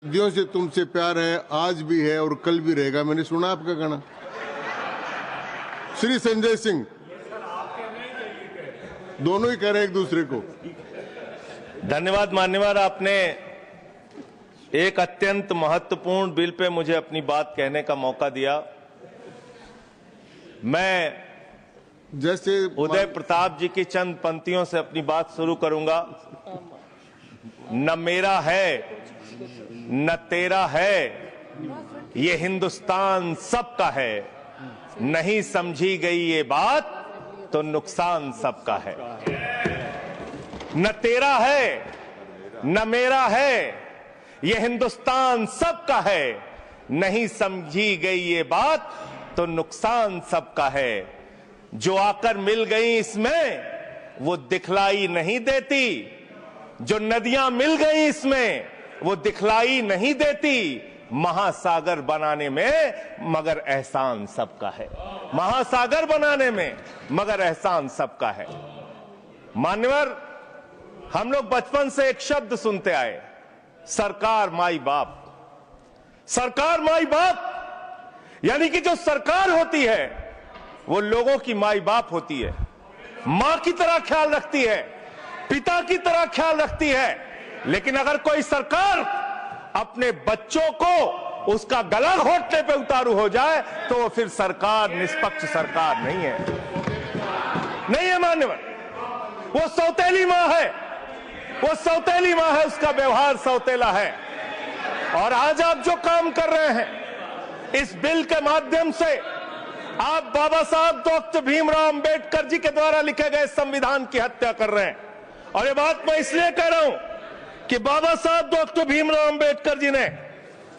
सदियों से तुमसे प्यार है, आज भी है और कल भी रहेगा। मैंने सुना आपका गाना। श्री संजय सिंह दोनों ही कह रहे हैं एक दूसरे को। धन्यवाद मान्यवर, आपने एक अत्यंत महत्वपूर्ण बिल पे मुझे अपनी बात कहने का मौका दिया। मैं जैसे उदय प्रताप जी की चंद पंक्तियों से अपनी बात शुरू करूंगा। न मेरा है न तेरा है, ये हिंदुस्तान सबका है। नहीं समझी गई ये बात तो नुकसान सबका है। न तेरा है न मेरा है, ये हिंदुस्तान सबका है। नहीं समझी गई ये बात तो नुकसान सबका है। जो आकर मिल गई इसमें वो दिखलाई नहीं देती, जो नदियां मिल गई इसमें वो दिखलाई नहीं देती। महासागर बनाने में मगर एहसान सबका है। महासागर बनाने में मगर एहसान सबका है। मान्यवर, हम लोग बचपन से एक शब्द सुनते आए, सरकार माई बाप। सरकार माई बाप यानी कि जो सरकार होती है वो लोगों की माई बाप होती है। मां की तरह ख्याल रखती है, पिता की तरह ख्याल रखती है। लेकिन अगर कोई सरकार अपने बच्चों को उसका गला घोटने पे उतारू हो जाए तो वो फिर सरकार निष्पक्ष सरकार नहीं है। नहीं है मान्यवर, वो सौतेली मां है। वो सौतेली मां है, उसका व्यवहार सौतेला है। और आज आप जो काम कर रहे हैं इस बिल के माध्यम से, आप बाबा साहब डॉक्टर भीमराव अंबेडकर जी के द्वारा लिखे गए संविधान की हत्या कर रहे हैं। और ये बात मैं इसलिए कह रहा हूं कि बाबा साहब डॉक्टर भीमराव अंबेडकर जी ने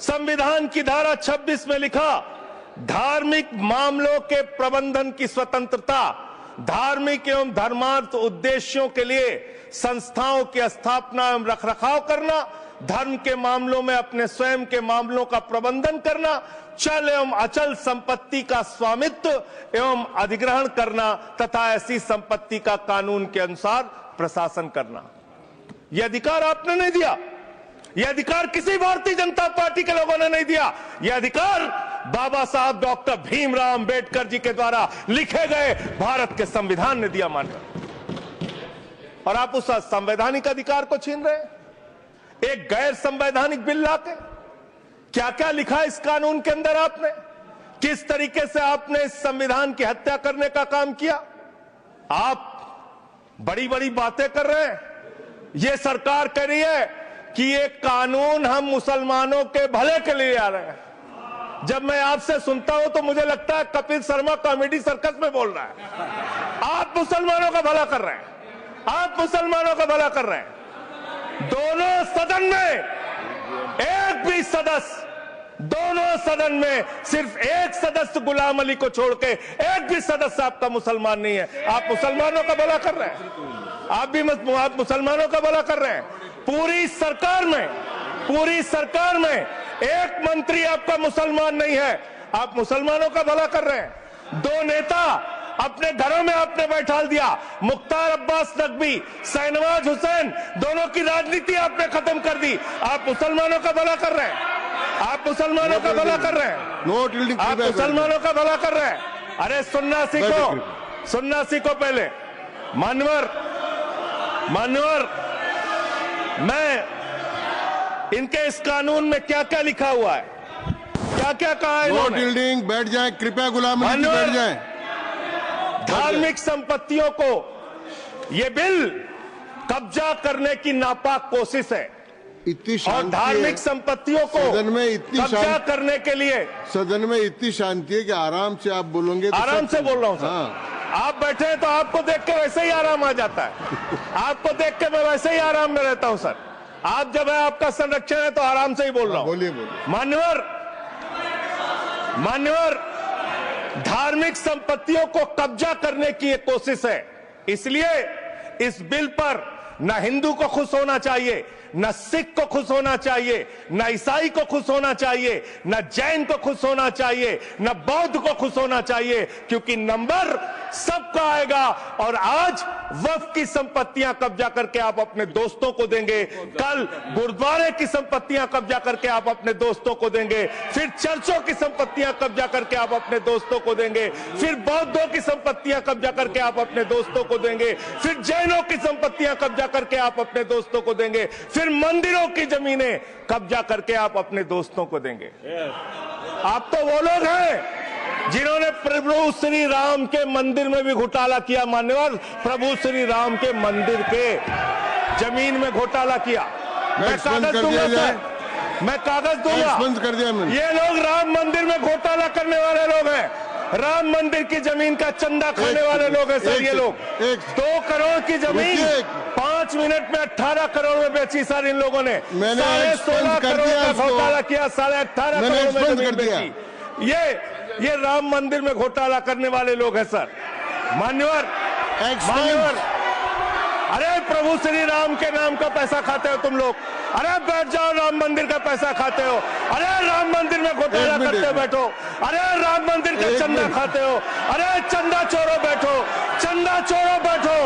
संविधान की धारा 26 में लिखा, धार्मिक मामलों के प्रबंधन की स्वतंत्रता, धार्मिक एवं धर्मार्थ उद्देश्यों के लिए संस्थाओं की स्थापना एवं रखरखाव करना, धर्म के मामलों में अपने स्वयं के मामलों का प्रबंधन करना, चल एवं अचल संपत्ति का स्वामित्व एवं अधिग्रहण करना तथा ऐसी संपत्ति का कानून के अनुसार प्रशासन करना। यह अधिकार आपने नहीं दिया। यह अधिकार किसी भारतीय जनता पार्टी के लोगों ने नहीं दिया। यह अधिकार बाबा साहब डॉक्टर भीमराव अंबेडकर जी के द्वारा लिखे गए भारत के संविधान ने दिया मानकर। और आप उस संवैधानिक अधिकार को छीन रहे हैं एक गैर संवैधानिक बिल लाके। क्या क्या लिखा इस कानून के अंदर आपने, किस तरीके से आपने इस संविधान की हत्या करने का काम किया। आप बड़ी बड़ी बातें कर रहे हैं। ये सरकार कह रही है कि ये कानून हम मुसलमानों के भले के लिए आ रहे हैं। जब मैं आपसे सुनता हूं तो मुझे लगता है कपिल शर्मा कॉमेडी सर्कस में बोल रहा है। आप मुसलमानों का भला कर रहे हैं, आप मुसलमानों का भला कर रहे हैं। दोनों सदन में एक भी सदस्य, दोनों सदन में सिर्फ एक सदस्य गुलाम अली को छोड़ के एक भी सदस्य आपका मुसलमान नहीं है। आप मुसलमानों का भला कर रहे हैं। आप मुसलमानों का भला कर रहे हैं। पूरी सरकार में एक मंत्री आपका मुसलमान नहीं है। आप मुसलमानों का भला कर रहे हैं। दो नेता अपने घरों में आपने बैठा दिया, मुख्तार अब्बास नकवी, शाहनवाज हुसैन, दोनों की राजनीति आपने खत्म कर दी। आप मुसलमानों का भला कर रहे हैं। आप मुसलमानों का भला कर रहे हैं। आप मुसलमानों का भला कर रहे हैं। अरे सुनना सीखो, सुनना सीखो पहले। मान्यवर, मैं इनके इस कानून में क्या क्या लिखा हुआ है, क्या क्या कहा है इन्होंने। बैठ जाए कृपया, गुलाम अली जी बैठ जाए। धार्मिक संपत्तियों को ये बिल कब्जा करने की नापाक कोशिश है। और धार्मिक संपत्तियों को सदन में कब्जा करने के लिए सदन में इतनी शांति है कि आराम से आप बोलोगे। आराम से बोल रहा हूं सर। आप बैठे हैं तो आपको देख के वैसे ही आराम आ जाता है। आपको देख के मैं वैसे ही आराम में रहता हूं सर। आप जब है आपका संरक्षण है तो आराम से ही बोल रहा हूं। बोलिए। मान्यवर, धार्मिक संपत्तियों को कब्जा करने की एक कोशिश है। इसलिए इस बिल पर न हिंदू को खुश होना चाहिए, न सिख को खुश होना चाहिए, न ईसाई को खुश होना चाहिए, न जैन को खुश होना चाहिए, न बौद्ध को खुश होना चाहिए, क्योंकि नंबर सबका आएगा। और आज वक्फ की संपत्तियां कब्जा करके आप अपने दोस्तों को देंगे, कल गुरुद्वारे की संपत्तियां कब्जा करके आप अपने दोस्तों को देंगे, फिर चर्चों की संपत्तियां कब्जा करके आप अपने दोस्तों को देंगे, फिर बौद्धों की संपत्तियां कब्जा करके आप अपने दोस्तों को देंगे, फिर जैनों की संपत्तियां कब्जा करके आप अपने दोस्तों को देंगे, फिर मंदिरों की जमीनें कब्जा करके आप अपने दोस्तों को देंगे। आप तो वो लोग हैं जिन्होंने प्रभु श्री राम के मंदिर में भी घोटाला किया। मान्यवर, प्रभु श्री राम के मंदिर के जमीन में घोटाला किया। मैं कागज दूंगा सर, मैं कागज दूंगा। कर दिया मैंने। ये लोग राम मंदिर में घोटाला करने वाले लोग हैं, राम मंदिर की जमीन का चंदा खाने वाले लोग हैं सर। ये लोग 2 करोड़ की जमीन 5 मिनट में 18 करोड़ में बेची सर इन लोगों ने। 16.5 करोड़ का घोटाला किया, 18.5 करोड़ में जमीन बेची। ये राम मंदिर में घोटाला करने वाले लोग हैं सर। मान्यवर, अरे प्रभु श्री राम के नाम का पैसा खाते हो तुम लोग। अरे बैठ जाओ, राम मंदिर का पैसा खाते हो। अरे राम मंदिर में घोटाला करते हो, बैठो। अरे राम मंदिर का चंदा खाते हो। अरे चंदा चोरो बैठो, चंदा चोरो बैठो,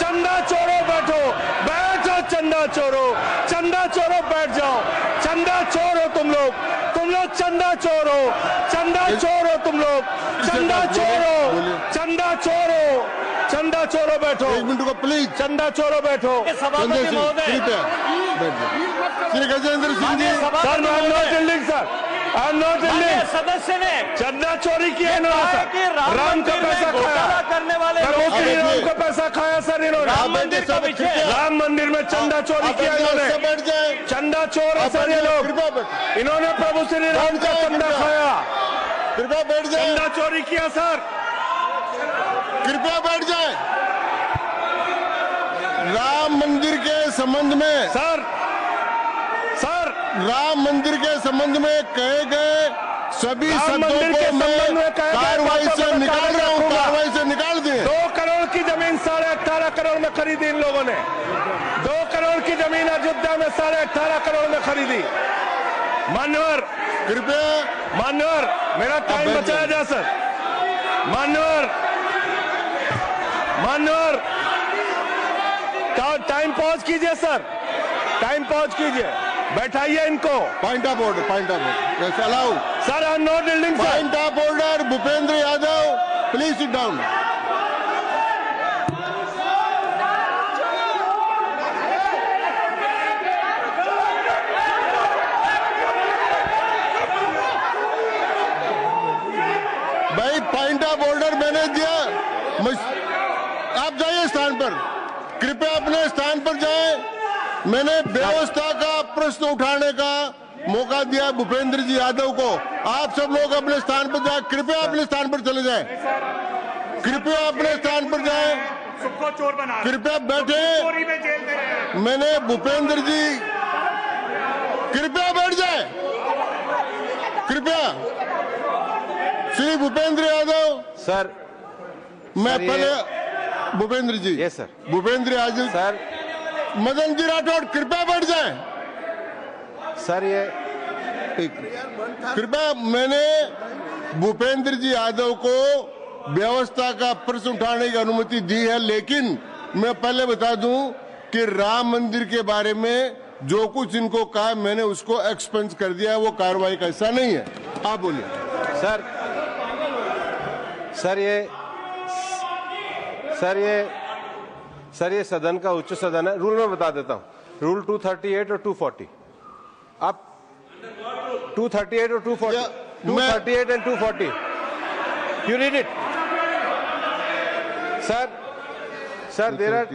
चंदा चोरो बैठो, बैठो चंदा चोरो, चंदा चोरो बैठ जाओ। चंदा चोरो तुम लोग चंदा चोरो, चंदा चोरो तुम लोग, चंदा चोरो, चंदा चोरो, चंदा चोरो बैठो। 1 मिनट को प्लीज। चंदा चोरो बैठो। सभापति महोदय, Shri Gajendra Singh ji. Sir I am not yielding sir, I am not yielding. सदस्य ने चंदा चोरी किया इन्होंने, राम का पैसा खाया, करने वाले प्रभु श्री राम का पैसा खाया सर इन्होंने। राम मंदिर का विषय, राम मंदिर में चंदा चोरी किया इन्होंने। चंदा चोर है सर ये लोग। इन्होंने प्रभु श्री राम का चंदा खाया। कृपया बैठ जाए। चंदा चोरी किया सर। कृपया बैठ जाए। राम मंदिर के संबंध में सर राम मंदिर के संबंध में कहे गए सभी शब्दों को मैं कार्रवाई से निकाल रहा हूं, कार्रवाई से निकाल दिए। 2 करोड़ की जमीन 18.5 करोड़ में खरीदी इन लोगों ने। 2 करोड़ की जमीन अयोध्या में 18.5 करोड़ में खरीदी। मान्यवर, कृपया मान्यवर, मेरा टाइम बचाया जाए सर। मान्यवर, टाइम पॉज कीजिए सर, टाइम पॉज कीजिए, बैठाइए इनको। Point of order, point of order allow sir. I am not yielding sir. Point of order, Bhupendra Yadav please sit down. भाई पॉइंट ऑफ ऑर्डर मैंने दिया, आप जाइए स्थान पर, कृपया अपने स्थान पर जाएं। मैंने व्यवस्था का प्रश्न उठाने का मौका दिया भूपेंद्र जी यादव को। आप सब लोग अपने स्थान पर जाएं, कृपया अपने स्थान पर चले जाएं, कृपया अपने स्थान पर जाएं, सबको चोर बना, कृपया बैठे। चोरी में जेल दे रहे हैं। मैंने भूपेंद्र जी, कृपया बैठ जाए, कृपया। श्री भूपेंद्र यादव सर, मैं पहले Bhupendra ji, yes sir, Bhupendra Yadav sir, Madan ji Rathore कृपया बैठ जाएं। सर ये कृपया, मैंने भूपेंद्र जी यादव को व्यवस्था का प्रश्न उठाने की अनुमति दी है, लेकिन मैं पहले बता दूं कि राम मंदिर के बारे में जो कुछ इनको कहा मैंने उसको एक्सपेंस कर दिया है, वो कार्रवाई का हिस्सा नहीं है। आप बोलिए सर ये सदन का उच्च सदन है। रूल में बता देता हूं, रूल 238 और 240। आप 238 और 240, 238 and 240, you read it sir. There are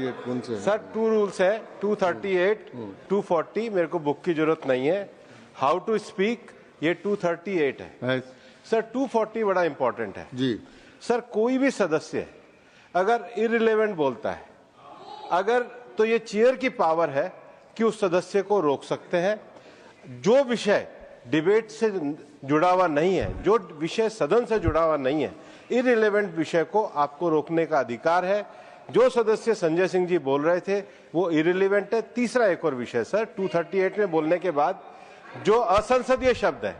sir 2 rules है, 238, 240। मेरे को बुक की जरूरत नहीं है। हाउ टू स्पीक ये 238 है सर। 240 बड़ा इंपॉर्टेंट है जी सर। कोई भी सदस्य अगर इररिलेवेंट बोलता है, अगर तो ये चेयर की पावर है कि उस सदस्य को रोक सकते हैं। जो विषय डिबेट से जुड़ा हुआ नहीं है, जो विषय सदन से जुड़ा हुआ नहीं है, इररिलेवेंट विषय को आपको रोकने का अधिकार है। जो सदस्य संजय सिंह जी बोल रहे थे वो इरिलीवेंट है। तीसरा एक और विषय सर, 238 में बोलने के बाद जो असंसदीय शब्द है,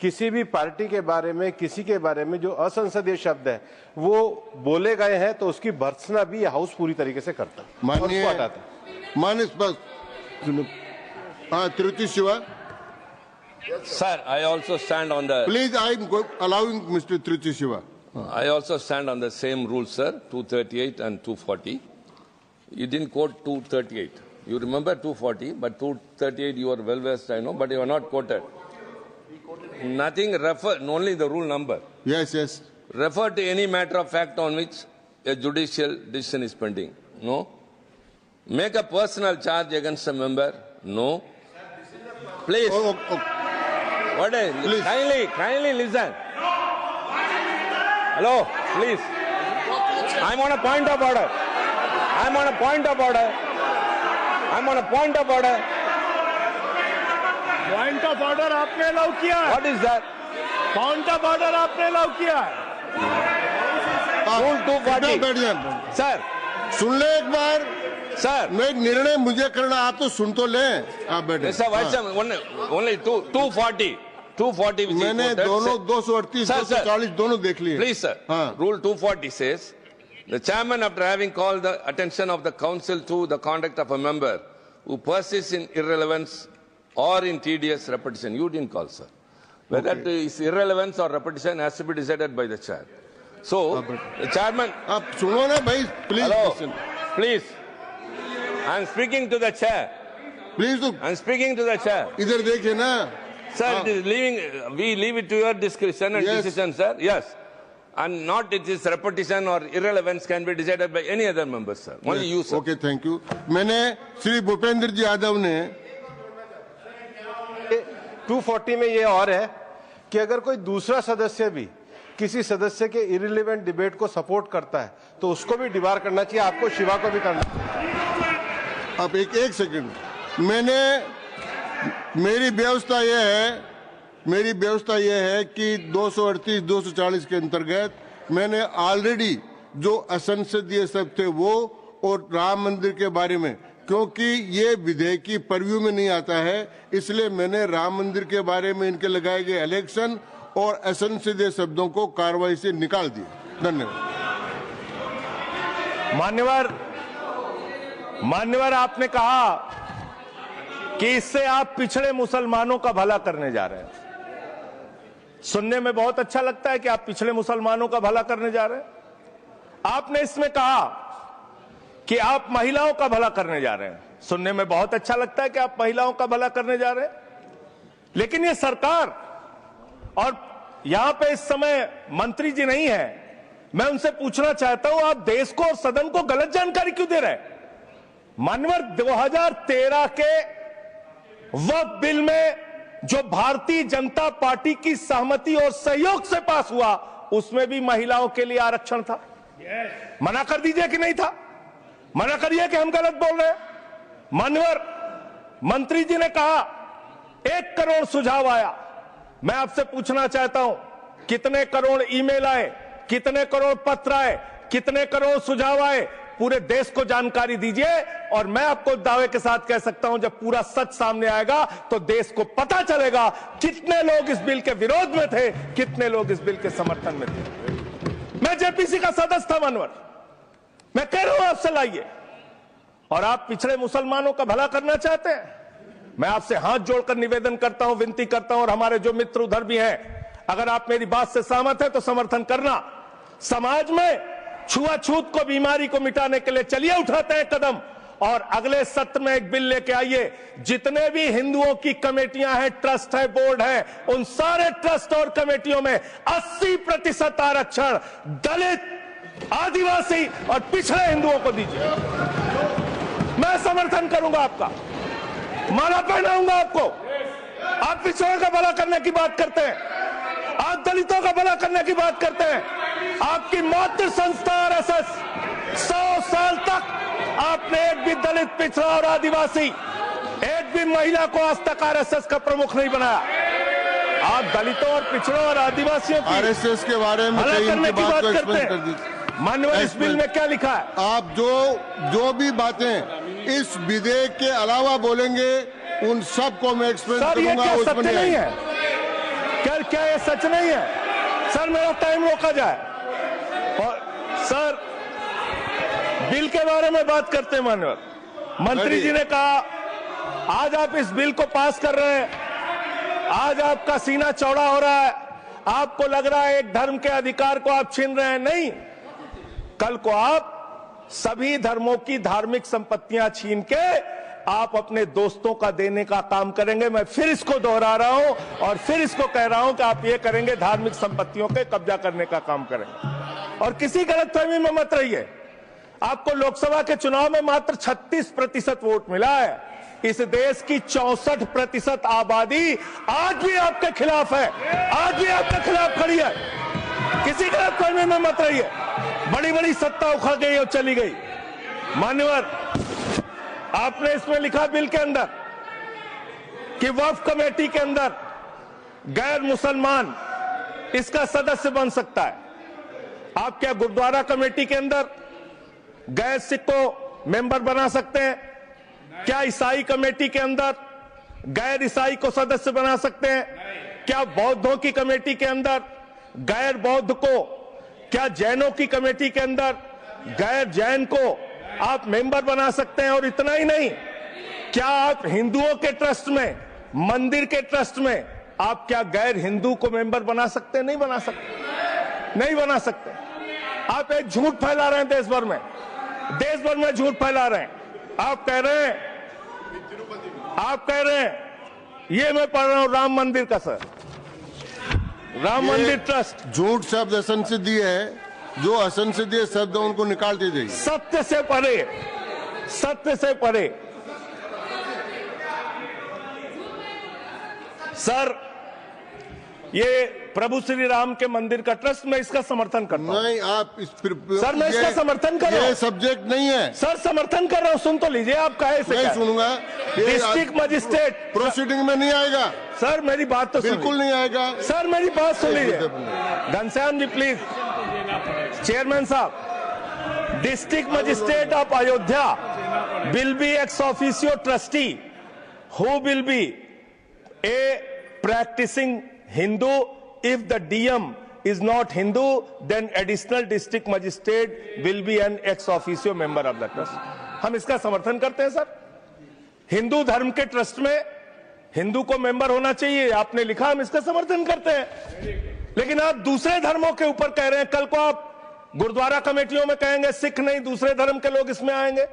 किसी भी पार्टी के बारे में, किसी के बारे में जो असंसदीय शब्द है वो बोले गए हैं तो उसकी भर्त्सना भी हाउस पूरी तरीके से करता है, माननीय और उसको हटाता है। माननीय सुनो, हाँ Tiruchi Shiva, Sir, I also stand on the. Please I am allowing mister Tiruchi Shiva. I also stand on the same rule, sir. 238 and 240. You didn't quote 238. You remember 240, but 238 you are well versed, I know, but you are not quoted. Nothing refer, only the rule number. Yes, yes. Refer to any matter of fact on which a judicial decision is pending. No. Make a personal charge against a member. No. Please. Oh. What is? Please. Kindly listen. Hello, please. I'm on a point of order. I'm on a point of order. I'm on a point of order. Point of order आपने allow किया है। What is that? Point of order आपने allow किया है। Rule 240. बैठ जाए, Sir, सुन ले एक बार। sir. मैं निर्णय मुझे करना, आप तो सुन तो लें। आप बैठे। Mr. Vice Chairman, only 240. 240 which is मैंने quoted, दोनों say- 238, Sir, sir. 240 दोनों देख लिए। Please, sir. हाँ। Rule 240 says, the chairman, after having called the attention of the council to the conduct of a member who persists in irrelevance or in tedious repetition, you didn't call, sir. Whether it is irrelevance or repetition has to be decided by the chair. So, the chairman, आप सुनो ना भाई, please. hello, please. I am speaking to the chair. Please तो I am speaking to the chair. इधर देखिए ना। Sir, it is we leave it to your discretion and Yes. decision, sir. Yes. And not it is repetition or irrelevance can be decided by any other member, sir. Only you, sir. Okay, thank you. मैंने श्री भूपेंद्र जी यादव ने 240 में ये और है कि अगर कोई दूसरा सदस्य भी किसी सदस्य के इरिलीवेंट डिबेट को सपोर्ट करता है तो उसको भी डिबार करना चाहिए, आपको शिवा को भी करना चाहिए। आप एक सेकंड, मेरी व्यवस्था यह है कि 238, 240 के अंतर्गत मैंने ऑलरेडी जो असंसदीय शब्द थे वो और राम मंदिर के बारे में, क्योंकि ये विधेयक की परव्यू में नहीं आता है, इसलिए मैंने राम मंदिर के बारे में इनके लगाए गए इलेक्शन और असंसदीय शब्दों को कार्रवाई से निकाल दिया। धन्यवाद। मान्यवर, आपने कहा कि इससे आप पिछड़े मुसलमानों का भला करने जा रहे हैं। सुनने में बहुत अच्छा लगता है कि आप पिछड़े मुसलमानों का भला करने जा रहे हैं। आपने इसमें कहा कि आप महिलाओं का भला करने जा रहे हैं। सुनने में बहुत अच्छा लगता है कि आप महिलाओं का भला करने जा रहे हैं, लेकिन ये सरकार, और यहां पे इस समय मंत्री जी नहीं है, मैं उनसे पूछना चाहता हूं, आप देश को और सदन को गलत जानकारी क्यों दे रहे हैं? मानवर, 2013 के वक्फ बिल में जो भारतीय जनता पार्टी की सहमति और सहयोग से पास हुआ, उसमें भी महिलाओं के लिए आरक्षण था। मना कर दीजिए कि नहीं था, मना करिए कि हम गलत बोल रहे हैं। मान्यवर, मंत्री जी ने कहा 1 करोड़ सुझाव आया। मैं आपसे पूछना चाहता हूं, कितने करोड़ ईमेल आए, कितने करोड़ पत्र आए, कितने करोड़ सुझाव आए? पूरे देश को जानकारी दीजिए, और मैं आपको दावे के साथ कह सकता हूं, जब पूरा सच सामने आएगा तो देश को पता चलेगा कितने लोग इस बिल के विरोध में थे, कितने लोग इस बिल के समर्थन में थे। मैं जेपीसी का सदस्य था मानवर, मैं कह रहा हूं आपसे लाइए। और आप पिछड़े मुसलमानों का भला करना चाहते हैं? मैं आपसे हाथ जोड़कर निवेदन करता हूं, विनती करता हूं, और हमारे जो मित्र उधर भी हैं, अगर आप मेरी बात से सहमत हैं तो समर्थन करना। समाज में छुआछूत को, बीमारी को मिटाने के लिए चलिए उठाते हैं कदम, और अगले सत्र में एक बिल लेके आइए। जितने भी हिंदुओं की कमेटियां हैं, ट्रस्ट है, बोर्ड है, उन सारे ट्रस्ट और कमेटियों में 80% आरक्षण दलित, आदिवासी और पिछड़े हिंदुओं को दीजिए। मैं समर्थन करूंगा आपका, माला पहनाऊंगा आपको। आप पिछड़ों का भला करने की बात करते हैं, आप दलितों का भला करने की बात करते हैं। आपकी मातृ संस्था आरएसएस 100 साल तक आपने एक भी दलित, पिछड़ा और आदिवासी, एक भी महिला को आज तक आरएसएस का प्रमुख नहीं बनाया। आप दलितों और पिछड़ों और आदिवासियों की आरएसएस के बारे में भला कई करने इनकी की बात बात को करते एक्सप्लेन कर हैं। दीजिए। माननीय इस बिल में क्या लिखा है? आप जो भी बातें इस विधेयक के अलावा बोलेंगे उन सबको मैं एक्सप्लेन सर ये करूंगा। क्या उसमें सत्य नहीं है? क्या ये सच नहीं है? सर मेरा टाइम रोका जाए। और सर बिल के बारे में बात करते हैं। माननीय मंत्री जी ने कहा आज आप इस बिल को पास कर रहे हैं, आज आपका सीना चौड़ा हो रहा है, आपको लग रहा है एक धर्म के अधिकार को आप छीन रहे हैं। नहीं, कल को आप सभी धर्मों की धार्मिक संपत्तियां छीन के आप अपने दोस्तों का देने का काम करेंगे। मैं फिर इसको दोहरा रहा हूं और फिर इसको कह रहा हूं कि आप ये करेंगे, धार्मिक संपत्तियों के कब्जा करने का काम करेंगे। और किसी गलतफहमी में मत रहिए। आपको लोकसभा के चुनाव में मात्र 36% वोट मिला है। इस देश की 64% आबादी आज भी आपके खिलाफ है, आज भी आपके खिलाफ खड़ी है। किसी गलतफहमी में मत रहिए। बड़ी बड़ी सत्ता उखड़ गई और चली गई। मान्यवर, आपने इसमें लिखा बिल के अंदर कि वक्फ कमेटी के अंदर गैर मुसलमान इसका सदस्य बन सकता है। आप क्या गुरुद्वारा कमेटी के अंदर गैर सिख को मेंबर बना सकते हैं? क्या ईसाई कमेटी के अंदर गैर ईसाई को सदस्य बना सकते हैं? क्या बौद्धों की कमेटी के अंदर गैर बौद्ध को, क्या जैनों की कमेटी के अंदर गैर जैन को आप मेंबर बना सकते हैं? और इतना ही नहीं, क्या आप हिंदुओं के ट्रस्ट में, मंदिर के ट्रस्ट में आप क्या गैर हिंदू को मेंबर बना सकते हैं? नहीं बना सकते, नहीं बना सकते। आप एक झूठ फैला रहे हैं देश भर में झूठ फैला रहे हैं। आप कह रहे हैं ये मैं पढ़ रहा हूं राम मंदिर का, सर, राम मंदिर ट्रस्ट। झूठ शब्द असंसदीय है, जो असंसदीय शब्द है उनको निकाल दीजिए। सत्य से परे, सत्य से परे। सर ये प्रभु श्री राम के मंदिर का ट्रस्ट, मैं इसका समर्थन करता हूं। नहीं, आप सर मैं इसका समर्थन कर रहा हूं। ये सब्जेक्ट नहीं है सर, समर्थन कर रहा हूं। सुन तो लीजिए, आप कहे से नहीं सुनूंगा। डिस्ट्रिक्ट मजिस्ट्रेट प्रोसीडिंग में नहीं आएगा सर, मेरी बात तो बिल्कुल नहीं आएगा। सर मेरी बात सुन लीजिए। घनश्याम जी प्लीज, चेयरमैन साहब, district magistrate of Ayodhya will be ex officio trustee who will be A practicing Hindu. If the DM is not Hindu, then additional district magistrate will be an ex officio member of the trust. हम इसका समर्थन करते हैं sir. Hindu धर्म के trust में हिंदू को member होना चाहिए, आपने लिखा, हम इसका समर्थन करते हैं। लेकिन आप दूसरे धर्मों के ऊपर कह रहे हैं। कल को आप गुरुद्वारा कमेटियों में कहेंगे सिख नहीं, दूसरे धर्म के लोग इसमें आएंगे।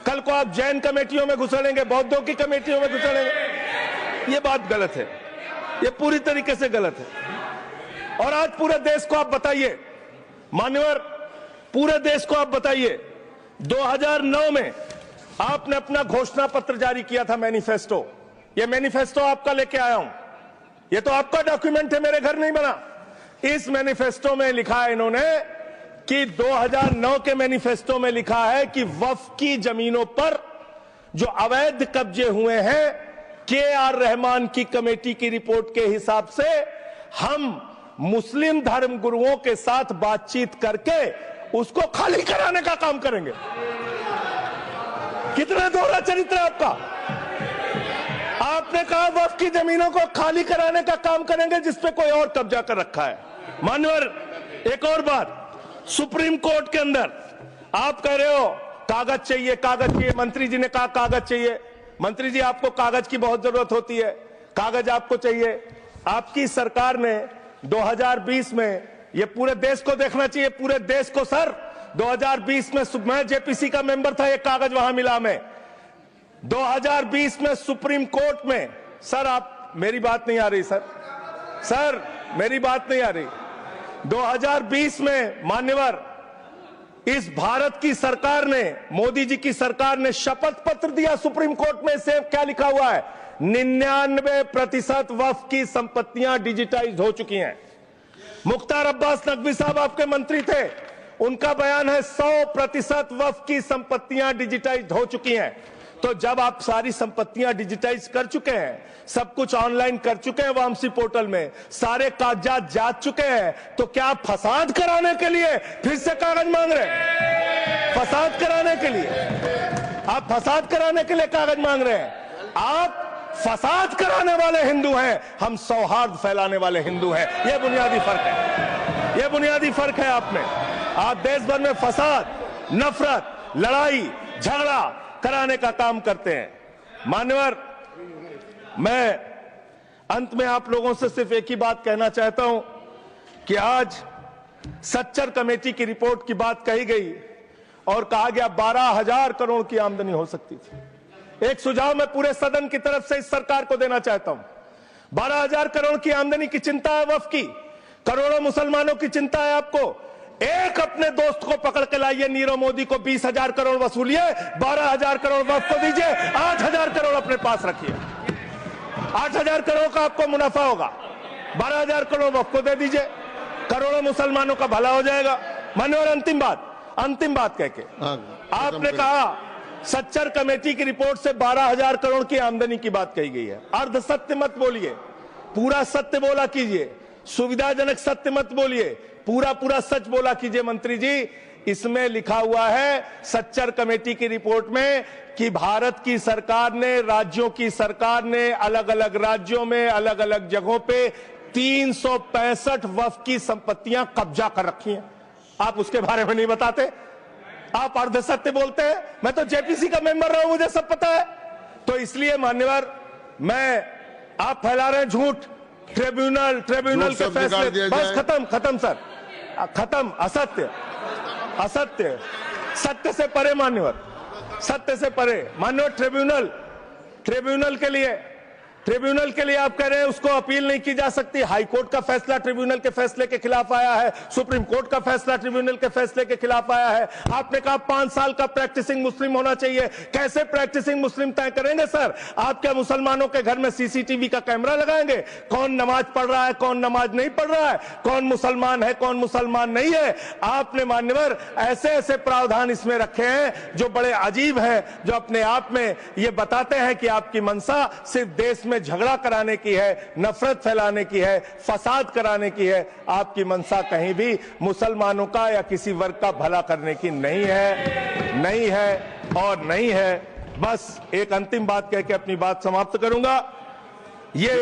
कल को आप जैन कमेटियों में घुसड़ेंगे, बौद्धों की कमेटियों में घुसड़ेंगे। ये बात गलत है, ये पूरी तरीके से गलत है। और आज पूरे देश को आप बताइए, मान्यवर, पूरे देश को आप बताइए, 2009 में आपने अपना घोषणा पत्र जारी किया था, मैनिफेस्टो। ये मैनिफेस्टो आपका लेके आया हूं, ये तो आपका डॉक्यूमेंट है, मेरे घर नहीं बना। इस मैनिफेस्टो में लिखा है इन्होंने कि 2009 के मैनिफेस्टो में लिखा है कि वक्फ की जमीनों पर जो अवैध कब्जे हुए हैं, के.आर. रहमान की कमेटी की रिपोर्ट के हिसाब से हम मुस्लिम धर्म गुरुओं के साथ बातचीत करके उसको खाली कराने का काम करेंगे। कितना दोहरा चरित्र है आपका। आपने कहा वक्फ की जमीनों को खाली कराने का काम करेंगे जिसपे कोई और कब्जा कर रखा है। मान्यवर, एक और बात, सुप्रीम कोर्ट के अंदर आप कह रहे हो कागज चाहिए, कागज चाहिए। मंत्री जी ने कहा कागज चाहिए। मंत्री जी, आपको कागज की बहुत जरूरत होती है, कागज आपको चाहिए। आपकी सरकार ने 2020 में, ये पूरे देश को देखना चाहिए, पूरे देश को सर, 2020 में मैं जेपीसी का मेंबर था, एक कागज वहां मिला मैं 2020 में सुप्रीम कोर्ट में। सर आप, मेरी बात नहीं आ रही सर, मेरी बात नहीं आ रही। 2020 में मान्यवर, इस भारत की सरकार ने, मोदी जी की सरकार ने शपथ पत्र दिया सुप्रीम कोर्ट में। से क्या लिखा हुआ है? 99% वक्फ की संपत्तियां डिजिटाइज हो चुकी हैं। मुख्तार अब्बास नकवी साहब आपके मंत्री थे, उनका बयान है 100% वक्फ की संपत्तियां डिजिटाइज हो चुकी हैं। तो जब आप सारी संपत्तियां डिजिटाइज कर चुके हैं, सब कुछ ऑनलाइन कर चुके हैं वामसी पोर्टल में, सारे कागजात जांच चुके हैं, तो क्या आप फसाद कराने के लिए फिर से कागज मांग रहे हैं? फसाद कराने के लिए आप फसाद कराने के लिए कागज मांग रहे हैं? आप फसाद कराने वाले हिंदू हैं, हम सौहार्द फैलाने वाले हिंदू हैं। यह बुनियादी फर्क है, यह बुनियादी फर्क है आप में। आप देश भर में फसाद, नफरत, लड़ाई, झगड़ा कराने का काम करते हैं। मान्यवर, मैं अंत में आप लोगों से सिर्फ एक ही बात कहना चाहता हूं कि आज सच्चर कमेटी की रिपोर्ट की बात कही गई और कहा गया 12,000 करोड़ की आमदनी हो सकती थी। एक सुझाव मैं पूरे सदन की तरफ से इस सरकार को देना चाहता हूं। 12,000 करोड़ की आमदनी की चिंता है वक्फ की, करोड़ों मुसलमानों की चिंता है आपको। एक अपने दोस्त को पकड़ के लाइए, नीरव मोदी को 20,000 करोड़ वसूलिए, 12,000 करोड़ वक्फ को दीजिए, 8,000 करोड़ अपने पास रखिए। 8,000 करोड़ का आपको मुनाफा होगा, 12,000 करोड़ वक्फ को दे दीजिए, करोड़ों मुसलमानों का भला हो जाएगा। मान्यवर, अंतिम बात कह के आपने कहा सच्चर कमेटी की रिपोर्ट से 12,000 करोड़ की आमदनी की बात कही गई है। अर्ध सत्य मत बोलिए, पूरा सत्य बोला कीजिए। सुविधाजनक सत्य मत बोलिए, पूरा सच बोला कीजिए। मंत्री जी, इसमें लिखा हुआ है सच्चर कमेटी की रिपोर्ट में कि भारत की सरकार ने, राज्यों की सरकार ने अलग अलग राज्यों में अलग अलग जगहों पे 365 वक्फ की संपत्तियां कब्जा कर रखी हैं। आप उसके बारे में नहीं बताते, आप अर्ध सत्य बोलते हैं। मैं तो जेपीसी का मेंबर रहा हूं, मुझे सब पता है। तो इसलिए मान्यवर, आप फैला रहे हैं झूठ, ट्रिब्यूनल के फैसले, बस खत्म सर, खत्म। असत्य, सत्य से परे मान्यवर, सत्य से परे मान्यवर। ट्रिब्यूनल के लिए आप कह रहे हैं उसको अपील नहीं की जा सकती। हाई कोर्ट का फैसला ट्रिब्यूनल के फैसले के खिलाफ आया है, सुप्रीम कोर्ट का फैसला ट्रिब्यूनल के फैसले के खिलाफ आया है। आपने कहा 5 साल का प्रैक्टिसिंग मुस्लिम होना चाहिए। कैसे प्रैक्टिसिंग मुस्लिम तय करेंगे सर? आप क्या मुसलमानों के घर में सीसीटीवी का कैमरा लगाएंगे? कौन नमाज पढ़ रहा है, कौन नमाज नहीं पढ़ रहा है, कौन मुसलमान है, कौन मुसलमान नहीं है? आपने मान्यवर ऐसे प्रावधान इसमें रखे हैं जो बड़े अजीब हैं, जो अपने आप में ये बताते हैं कि आपकी मंशा सिर्फ देश में झगड़ा कराने की है, नफरत फैलाने की है, फसाद कराने की है। आपकी मंशा कहीं भी मुसलमानों का या किसी वर्ग का भला करने की नहीं है। बस एक अंतिम बात कह के अपनी बात समाप्त करूंगा। ये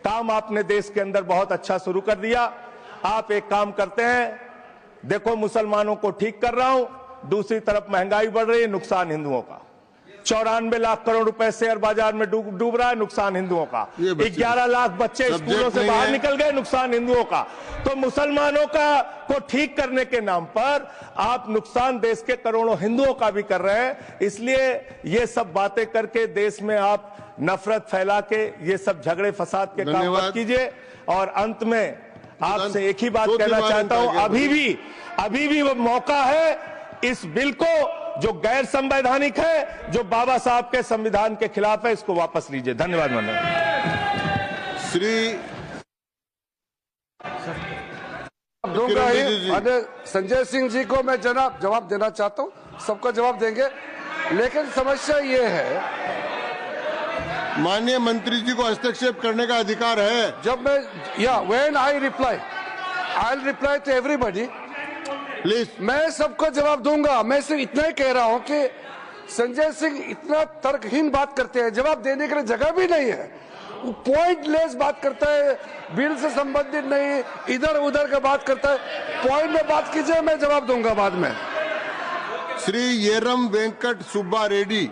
काम आपने देश के अंदर बहुत अच्छा शुरू कर दिया। आप एक काम करते हैं, देखो मुसलमानों को ठीक कर रहा हूं, दूसरी तरफ महंगाई बढ़ रही है, नुकसान हिंदुओं का। 94 लाख करोड़ रुपए शेयर बाजार में डूब रहा है, नुकसान हिंदुओं का। 11 लाख बच्चे स्कूलों से बाहर निकल गए, नुकसान हिंदुओं का। तो मुसलमानों को ठीक करने के नाम पर आप नुकसान देश के करोड़ों हिंदुओं का भी कर रहे हैं। इसलिए ये सब बातें करके देश में आप नफरत फैला के ये सब झगड़े फसाद के काम मत कीजिए। और अंत में आपसे एक ही बात कहना चाहता हूं, अभी भी वो मौका है इस बिल को जो गैर संवैधानिक है, जो बाबा साहब के संविधान के खिलाफ है, इसको वापस लीजिए। धन्यवाद। दूंगा ही। संजय सिंह जी को मैं जवाब देना चाहता हूं, सबको जवाब देंगे, लेकिन समस्या ये है, माननीय मंत्री जी को हस्तक्षेप करने का अधिकार है। जब मैं when I reply to everybody please, मैं सबको जवाब दूंगा। मैं सिर्फ इतना ही कह रहा हूं कि संजय सिंह इतना तर्कहीन बात करते हैं, जवाब देने के लिए जगह भी नहीं है। वो पॉइंटलेस बात करता है, बिल से संबंधित नहीं, इधर उधर का बात करता है। पॉइंट में बात कीजिए, मैं जवाब दूंगा बाद में। श्री येरम वेंकट सुब्बा रेड्डी।